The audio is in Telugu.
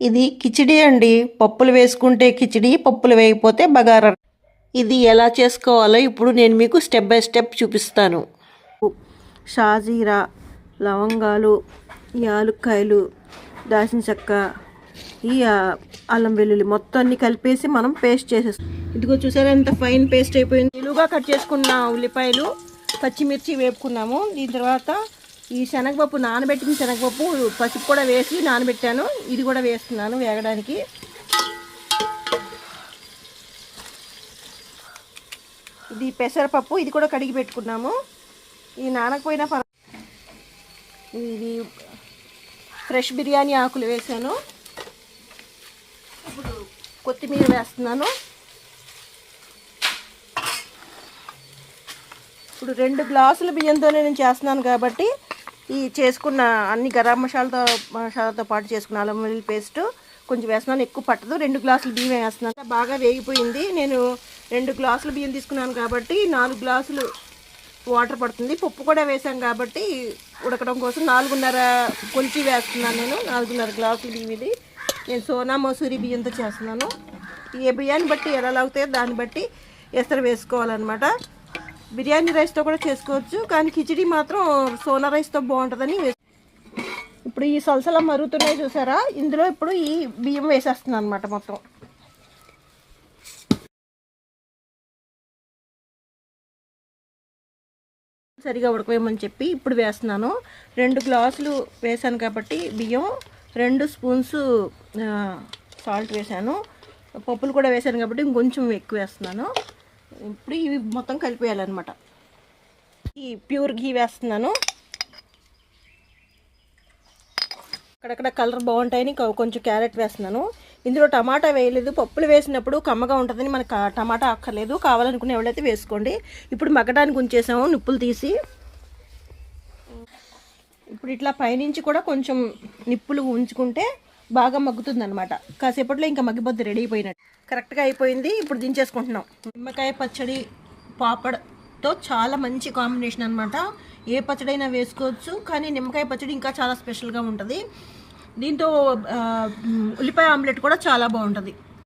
ఇది కిచిడి అండి. పప్పులు వేసుకుంటే కిచిడి, పప్పులు వేయకపోతే బగారా. ఇది ఎలా చేసుకోవాలో ఇప్పుడు నేను మీకు స్టెప్ బై స్టెప్ చూపిస్తాను. షాజీరా, లవంగాలు, యాలుక్కాయలు, దాల్చిన చెక్క, ఈ అల్లం వెల్లుల్లి మొత్తం అన్ని కలిపేసి మనం పేస్ట్ చేసేస్తాం. ఇదిగో చూసారా ఎంత ఫైన్ పేస్ట్ అయిపోయింది. నిలువుగా కట్ చేసుకున్న ఉల్లిపాయలు, పచ్చిమిర్చి వేపుకున్నాము. దీని తర్వాత ఈ శనగపప్పు, నానబెట్టిన శనగపప్పు, పసుపు కూడా వేసి నానబెట్టాను. ఇది కూడా వేస్తున్నాను వేగడానికి. ఇది పెసరపప్పు, ఇది కూడా కడిగి పెట్టుకున్నాము. ఇది నానకపోయినా ఇది ఫ్రెష్ బిర్యానీ ఆకులు వేసాను. ఇప్పుడు కొత్తిమీర వేస్తున్నాను. ఇప్పుడు 2 గ్లాసుల బియ్యంతోనే నేను చేస్తున్నాను కాబట్టి ఈ చేసుకున్న అన్ని గరం మసాలాతో పాటు చేసుకున్న అల్లం వెల్లుల్లి పేస్ట్ కొంచెం వేస్తున్నాను. ఎక్కువ పట్టదు. 2 గ్లాసులు బియ్యం వేస్తున్నాను. బాగా వేగిపోయింది. నేను 2 గ్లాసులు బియ్యం తీసుకున్నాను కాబట్టి 4 గ్లాసులు వాటర్ పడుతుంది. పప్పు కూడా వేసాం కాబట్టి ఉడకడం కోసం 4.5 కొంచెం వేస్తున్నాను. నేను 4.5 గ్లాసులు బియ్యం. ఇది నేను సోనా మసూరి బియ్యంతో చేస్తున్నాను. ఏ బియ్యాన్ని బట్టి ఎలా లాగుతాయో దాన్ని బట్టి ఎసరు వేసుకోవాలన్నమాట. బిర్యానీ రైస్తో కూడా చేసుకోవచ్చు, కానీ కిచిడి మాత్రం సోనా రైస్తో బాగుంటుందని ఇప్పుడు ఈ సలసల మరుగుతున్నాయి చూసారా, ఇందులో ఇప్పుడు ఈ బియ్యం వేసేస్తున్నాను అనమాట. మొత్తం సరిగా ఉడకవేయమని చెప్పి ఇప్పుడు వేస్తున్నాను. 2 గ్లాసులు వేసాను కాబట్టి బియ్యం, 2 స్పూన్స్ సాల్ట్ వేసాను. పప్పులు కూడా వేసాను కాబట్టి ఇంకొంచెం ఎక్కువ వేస్తున్నాను. ఇప్పుడు ఇవి మొత్తం కలిపేయాలన్నమాట. ఈ ప్యూర్ ఘీ వేస్తున్నాను. అక్కడక్కడ కలర్ బాగుంటాయని కొంచెం క్యారెట్ వేస్తున్నాను. ఇందులో టమాటా వేయలేదు. పప్పులు వేసినప్పుడు కమ్మగా ఉంటుందని మనకు టమాటా అక్కర్లేదు. కావాలనుకునే ఎవరైతే వేసుకోండి. ఇప్పుడు మగ్గడానికి ఉంచేసాము నిప్పులు తీసి. ఇప్పుడు ఇట్లా పైనుంచి కూడా కొంచెం నిప్పులు ఉంచుకుంటే బాగా మగ్గుతుంది అనమాట. కాసేపట్లో ఇంకా మగ్గిపోద్ది, రెడీ అయిపోయినట్టు. కరెక్ట్గా అయిపోయింది. ఇప్పుడు దించేసుకుంటున్నాం. నిమ్మకాయ పచ్చడి పాపడ్తో చాలా మంచి కాంబినేషన్ అనమాట. ఏ పచ్చడైనా వేసుకోవచ్చు, కానీ నిమ్మకాయ పచ్చడి ఇంకా చాలా స్పెషల్గా ఉంటుంది. దీంతో ఉల్లిపాయ ఆమ్లెట్ కూడా చాలా బాగుంటుంది.